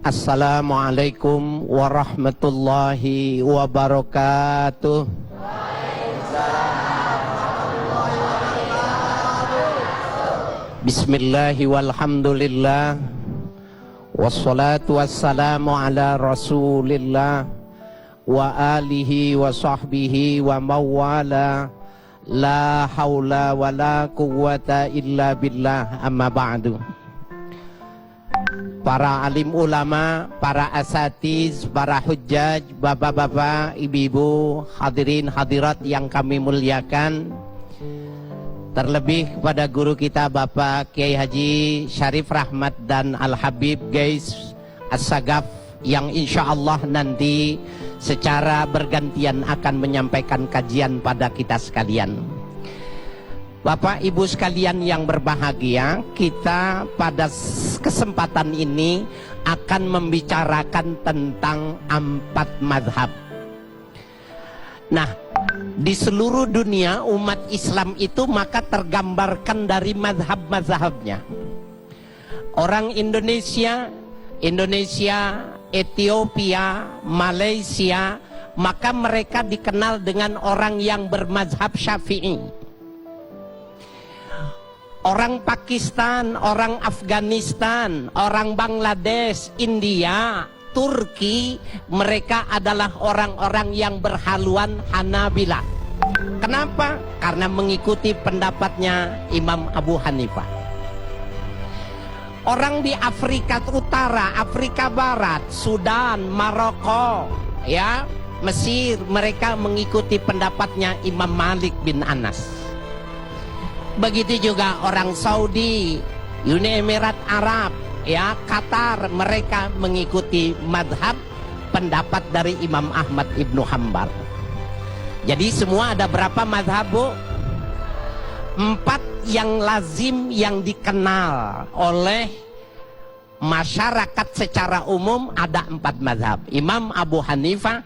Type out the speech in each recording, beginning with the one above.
Assalamualaikum warahmatullahi wabarakatuh. Bismillahi walhamdulillah, wassalatu wassalamu ala rasulillah wa alihi wa sahbihi wa mawala. La haula wa la quwwata illa billah, amma ba'du. Para alim ulama, para asatiz, para hujjaj, bapak-bapak, ibu-ibu, hadirin hadirat yang kami muliakan, terlebih kepada guru kita Bapak Kiai Haji Syarif Rahmat dan Al-Habib Gais As-Sagaf yang insya Allah nanti secara bergantian akan menyampaikan kajian pada kita sekalian. Bapak Ibu sekalian yang berbahagia, kita pada kesempatan ini akan membicarakan tentang 4 mazhab. Nah, di seluruh dunia umat Islam itu maka tergambarkan dari mazhab-mazhabnya. Orang Indonesia, Ethiopia, Malaysia, maka mereka dikenal dengan orang yang bermazhab Syafi'i. Orang Pakistan, orang Afghanistan, orang Bangladesh, India, Turki, mereka adalah orang-orang yang berhaluan Hanabilah. Kenapa? Karena mengikuti pendapatnya Imam Abu Hanifah. Orang di Afrika Utara, Afrika Barat, Sudan, Maroko, ya, Mesir, mereka mengikuti pendapatnya Imam Malik bin Anas. Begitu juga orang Saudi, Uni Emirat Arab, ya, Qatar, mereka mengikuti madhab pendapat dari Imam Ahmad Ibnu Hanbal. Jadi semua ada berapa madhab, Bu? 4 yang lazim, yang dikenal oleh masyarakat secara umum, ada 4 madhab. Imam Abu Hanifah,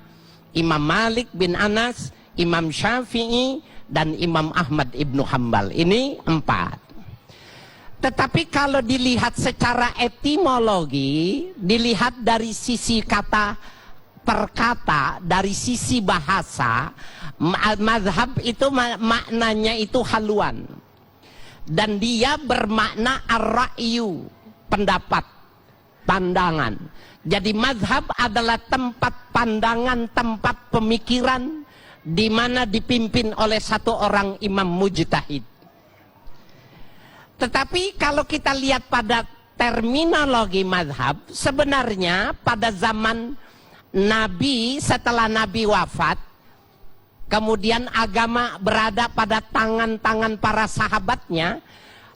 Imam Malik bin Anas, Imam Syafi'i, dan Imam Ahmad Ibnu Hanbal. Ini 4. Tetapi kalau dilihat secara etimologi, dilihat dari sisi kata per kata, dari sisi bahasa, mazhab itu maknanya itu haluan. Dan dia bermakna ar-ra'yu, pendapat, pandangan. Jadi mazhab adalah tempat pandangan, tempat pemikiran, di mana dipimpin oleh satu orang imam mujtahid. Tetapi kalau kita lihat pada terminologi mazhab, sebenarnya pada zaman Nabi, setelah Nabi wafat, kemudian agama berada pada tangan-tangan para sahabatnya.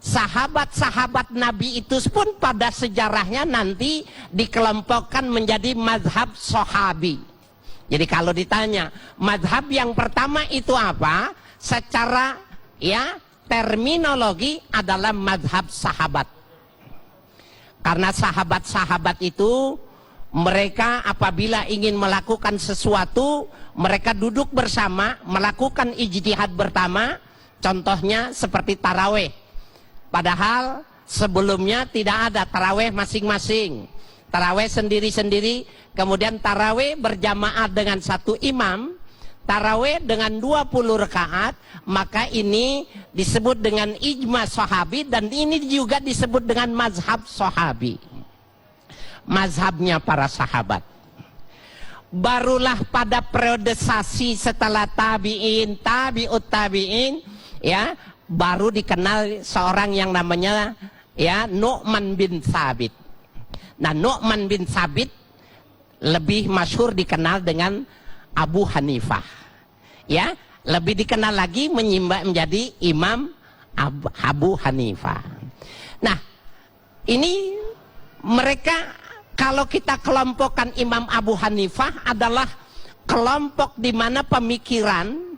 Sahabat-sahabat Nabi itu pun pada sejarahnya nanti dikelompokkan menjadi mazhab sahabi. Jadi kalau ditanya mazhab yang pertama itu apa, secara ya terminologi adalah mazhab sahabat. Karena sahabat-sahabat itu mereka apabila ingin melakukan sesuatu, mereka duduk bersama melakukan ijtihad bersama. Contohnya seperti taraweh. Padahal sebelumnya tidak ada taraweh masing-masing. Taraweh sendiri-sendiri, kemudian taraweh berjamaah dengan satu imam, taraweh dengan 20 rakaat, maka ini disebut dengan ijma sahabi, dan ini juga disebut dengan mazhab sahabi. Mazhabnya para sahabat. Barulah pada periodisasi setelah tabi'in, tabi'ut tabi'in, ya, baru dikenal seorang yang namanya ya Nu'man bin Thabit. Nah, Nu'man bin Thabit lebih masyhur dikenal dengan Abu Hanifah. Ya, lebih dikenal lagi menjadi Imam Abu Hanifah. Nah, ini mereka kalau kita kelompokkan Imam Abu Hanifah adalah kelompok di mana pemikiran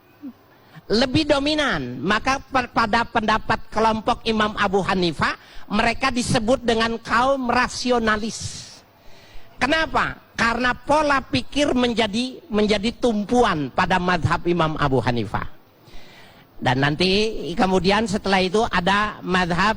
lebih dominan. Maka pada pendapat kelompok Imam Abu Hanifah, mereka disebut dengan kaum rasionalis. Kenapa? Karena pola pikir menjadi tumpuan pada mazhab Imam Abu Hanifah. Dan nanti kemudian setelah itu ada mazhab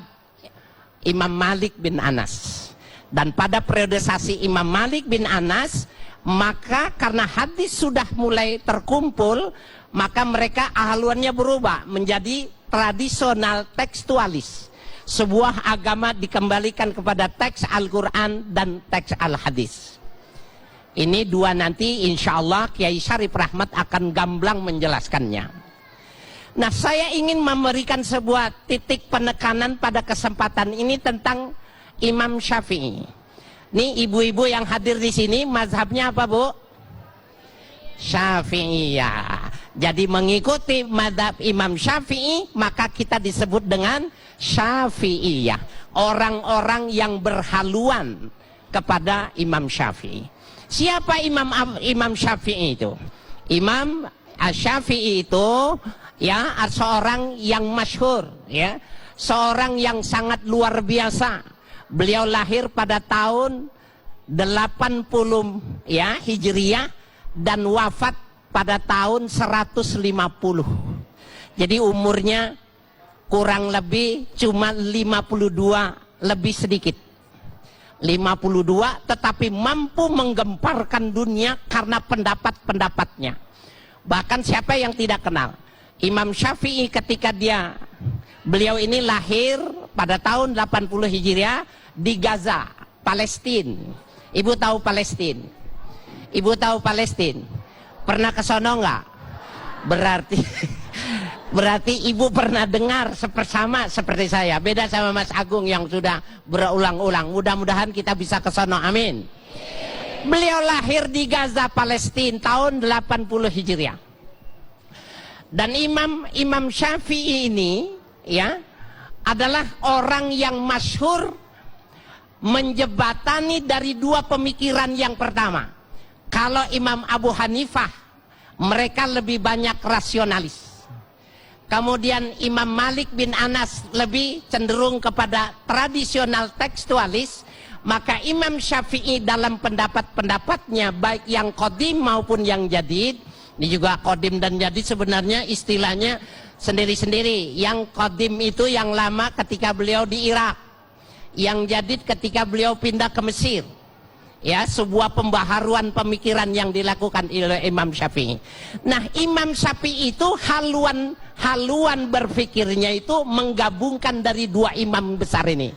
Imam Malik bin Anas. Dan pada periodisasi Imam Malik bin Anas, maka karena hadis sudah mulai terkumpul, maka mereka haluannya berubah menjadi tradisional tekstualis. Sebuah agama dikembalikan kepada teks Al-Quran dan teks Al-Hadis. Ini dua nanti insya Allah Kiai Syarif Rahmat akan gamblang menjelaskannya. Nah, saya ingin memberikan sebuah titik penekanan pada kesempatan ini tentang Imam Syafi'i. Nih ibu-ibu yang hadir di sini mazhabnya apa, Bu? Syafi'iyah. Jadi mengikuti mazhab Imam Syafi'i, maka kita disebut dengan Syafi'iyah. Orang-orang yang berhaluan kepada Imam Syafi'i. Siapa Imam Syafi'i itu? Imam Syafi'i itu ya seorang yang masyhur, ya, seorang yang sangat luar biasa. Beliau lahir pada tahun 80 ya Hijriyah dan wafat pada tahun 150. Jadi umurnya kurang lebih cuma 52 lebih sedikit. 52 tetapi mampu menggemparkan dunia karena pendapat-pendapatnya. Bahkan siapa yang tidak kenal Imam Syafi'i ketika beliau ini lahir pada tahun 80 Hijriah di Gaza, Palestina. Ibu tahu Palestina? Ibu tahu Palestina? Pernah ke sono nggak? Berarti ibu pernah dengar sama seperti saya. Beda sama Mas Agung yang sudah berulang-ulang. Mudah-mudahan kita bisa ke sono. Amin. Beliau lahir di Gaza, Palestina tahun 80 Hijriah. Dan Imam Syafi'i ini ya adalah orang yang masyhur menjebatani dari dua pemikiran. Yang pertama, kalau Imam Abu Hanifah mereka lebih banyak rasionalis. Kemudian Imam Malik bin Anas lebih cenderung kepada tradisional tekstualis. Maka Imam Syafi'i dalam pendapat-pendapatnya baik yang qadim maupun yang jadid. Ini juga qadim dan jadid sebenarnya istilahnya sendiri-sendiri. Yang qadim itu yang lama ketika beliau di Irak. Yang jadid ketika beliau pindah ke Mesir. Ya, sebuah pembaharuan pemikiran yang dilakukan oleh Imam Syafi'i. Nah, Imam Syafi'i itu haluan berpikirnya itu menggabungkan dari dua imam besar ini.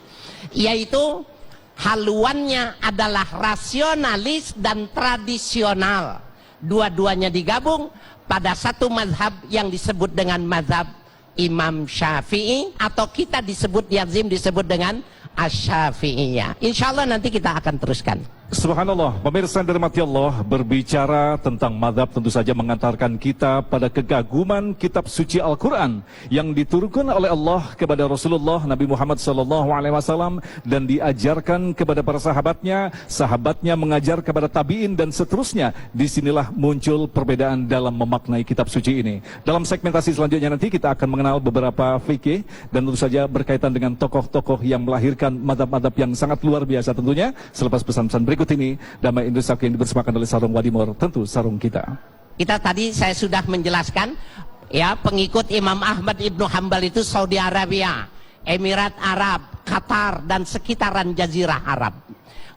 Yaitu haluannya adalah rasionalis dan tradisional. Dua-duanya digabung pada satu mazhab yang disebut dengan mazhab Imam Syafi'i, atau kita disebut Yazim disebut dengan Asy-Syafi'iyah. Insya Allah nanti kita akan teruskan. Subhanallah, pemirsa yang dirahmati Allah, berbicara tentang mazhab tentu saja mengantarkan kita pada kegaguman kitab suci Al-Quran yang diturunkan oleh Allah kepada Rasulullah Nabi Muhammad SAW dan diajarkan kepada para sahabatnya, sahabatnya mengajar kepada tabi'in dan seterusnya. Disinilah muncul perbedaan dalam memaknai kitab suci ini. Dalam segmentasi selanjutnya nanti kita akan mengenal beberapa fikih dan tentu saja berkaitan dengan tokoh-tokoh yang melahirkan mazhab-mazhab yang sangat luar biasa tentunya. Selepas pesan-pesan berikut ini, Damai Indonesia yang dipersembahkan oleh Sarung Wadimor, tentu sarung kita. Kita tadi saya sudah menjelaskan ya, pengikut Imam Ahmad Ibnu Hambal itu Saudi Arabia, Emirat Arab, Qatar dan sekitaran Jazirah Arab.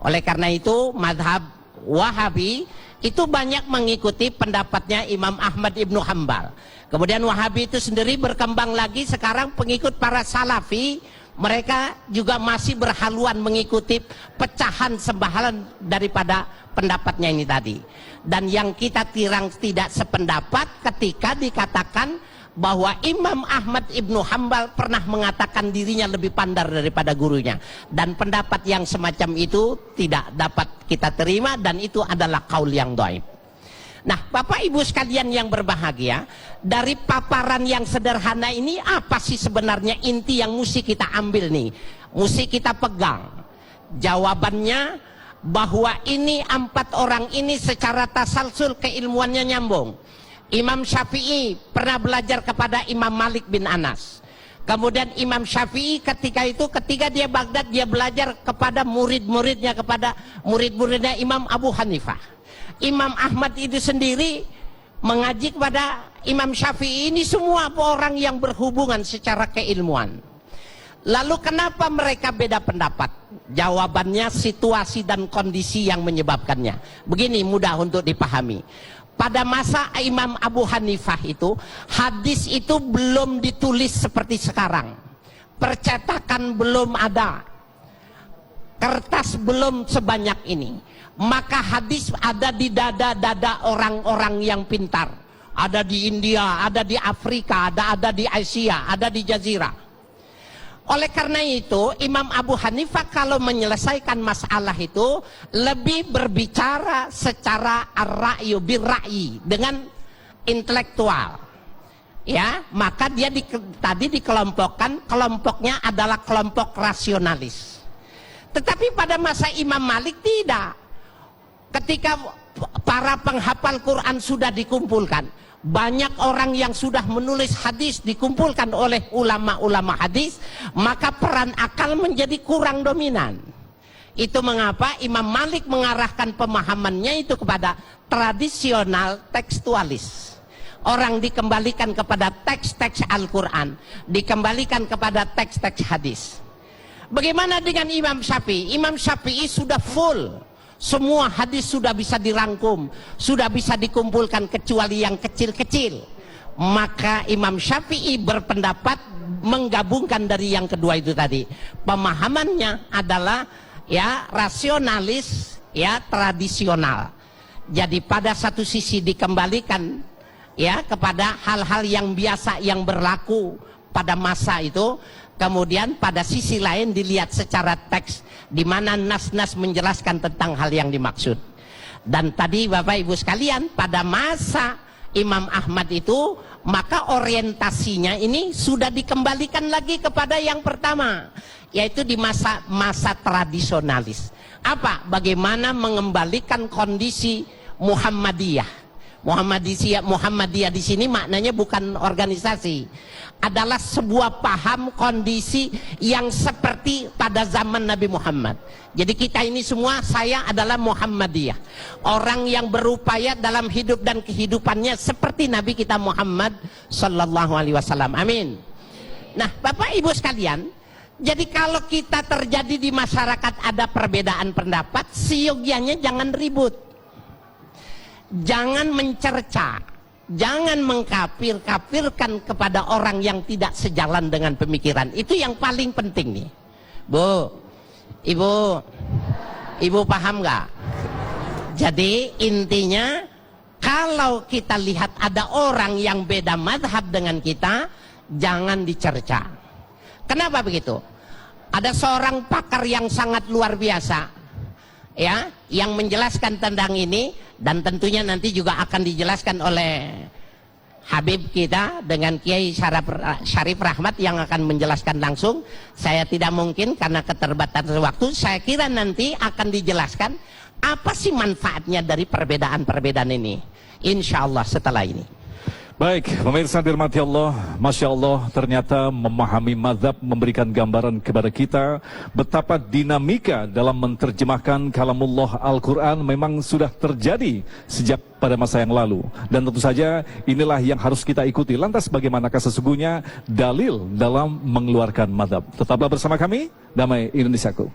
Oleh karena itu mazhab Wahabi itu banyak mengikuti pendapatnya Imam Ahmad Ibnu Hambal. Kemudian Wahabi itu sendiri berkembang lagi, sekarang pengikut para Salafi. Mereka juga masih berhaluan mengikuti pecahan sembahalan daripada pendapatnya ini tadi. Dan yang kita tirang tidak sependapat ketika dikatakan bahwa Imam Ahmad Ibnu Hambal pernah mengatakan dirinya lebih pandai daripada gurunya. Dan pendapat yang semacam itu tidak dapat kita terima dan itu adalah qaul yang dhaif. Nah, Bapak Ibu sekalian yang berbahagia, dari paparan yang sederhana ini apa sih sebenarnya inti yang mesti kita ambil nih, mesti kita pegang? Jawabannya bahwa ini empat orang ini secara tasalsul keilmuannya nyambung. Imam Syafi'i pernah belajar kepada Imam Malik bin Anas. Kemudian Imam Syafi'i ketika dia Baghdad, dia belajar kepada murid-muridnya Imam Abu Hanifah. Imam Ahmad itu sendiri mengaji kepada Imam Syafi'i. Ini semua orang yang berhubungan secara keilmuan. Lalu kenapa mereka beda pendapat? Jawabannya situasi dan kondisi yang menyebabkannya. Begini mudah untuk dipahami. Pada masa Imam Abu Hanifah itu, hadis itu belum ditulis seperti sekarang. Percetakan belum ada. Kertas belum sebanyak ini. Maka hadis ada di dada-dada orang-orang yang pintar. Ada di India, ada di Afrika, ada di Asia, ada di Jazirah. Oleh karena itu, Imam Abu Hanifah kalau menyelesaikan masalah itu lebih berbicara secara ar-ra'yu bir-ra'yi, dengan intelektual. Ya, maka dia tadi dikelompokkan, kelompoknya adalah kelompok rasionalis. Tetapi pada masa Imam Malik tidak. Ketika para penghafal Quran sudah dikumpulkan, banyak orang yang sudah menulis hadis dikumpulkan oleh ulama-ulama hadis, maka peran akal menjadi kurang dominan. Itu mengapa Imam Malik mengarahkan pemahamannya itu kepada tradisional tekstualis. Orang dikembalikan kepada teks-teks Al-Quran, dikembalikan kepada teks-teks hadis. Bagaimana dengan Imam Syafi'i? Imam Syafi'i sudah full. Semua hadis sudah bisa dirangkum, sudah bisa dikumpulkan kecuali yang kecil-kecil. Maka Imam Syafi'i berpendapat menggabungkan dari yang kedua itu tadi. Pemahamannya adalah ya rasionalis, ya tradisional. Jadi pada satu sisi dikembalikan ya kepada hal-hal yang biasa yang berlaku pada masa itu. Kemudian pada sisi lain dilihat secara teks, di mana nas-nas menjelaskan tentang hal yang dimaksud. Dan tadi Bapak Ibu sekalian, pada masa Imam Ahmad itu, maka orientasinya ini sudah dikembalikan lagi kepada yang pertama, yaitu di masa tradisionalis. Apa? Bagaimana mengembalikan kondisi Muhammadiyah. Muhammadiyah di sini maknanya bukan organisasi, adalah sebuah paham kondisi yang seperti pada zaman Nabi Muhammad. Jadi kita ini semua, saya adalah Muhammadiyah, orang yang berupaya dalam hidup dan kehidupannya seperti Nabi kita Muhammad Sallallahu Alaihi Wasallam. Amin. Nah, Bapak Ibu sekalian, jadi kalau kita terjadi di masyarakat ada perbedaan pendapat, seyogianya jangan ribut. Jangan mencerca, jangan mengkafir-kafirkan kepada orang yang tidak sejalan dengan pemikiran. Itu yang paling penting nih. Bu, Ibu paham nggak? Jadi intinya, kalau kita lihat ada orang yang beda madhab dengan kita, jangan dicerca. Kenapa begitu? Ada seorang pakar yang sangat luar biasa, ya, yang menjelaskan tentang ini. Dan tentunya nanti juga akan dijelaskan oleh Habib kita dengan Kiai Syarif Rahmat yang akan menjelaskan langsung. Saya tidak mungkin karena keterbatasan waktu. Saya kira nanti akan dijelaskan apa sih manfaatnya dari perbedaan-perbedaan ini, insya Allah setelah ini. Baik, pemirsa dirahmati Allah, Masya Allah, ternyata memahami mazhab memberikan gambaran kepada kita betapa dinamika dalam menerjemahkan kalamullah Al-Quran memang sudah terjadi sejak pada masa yang lalu. Dan tentu saja inilah yang harus kita ikuti. Lantas bagaimanakah sesungguhnya dalil dalam mengeluarkan mazhab? Tetaplah bersama kami, Damai Indonesiaku.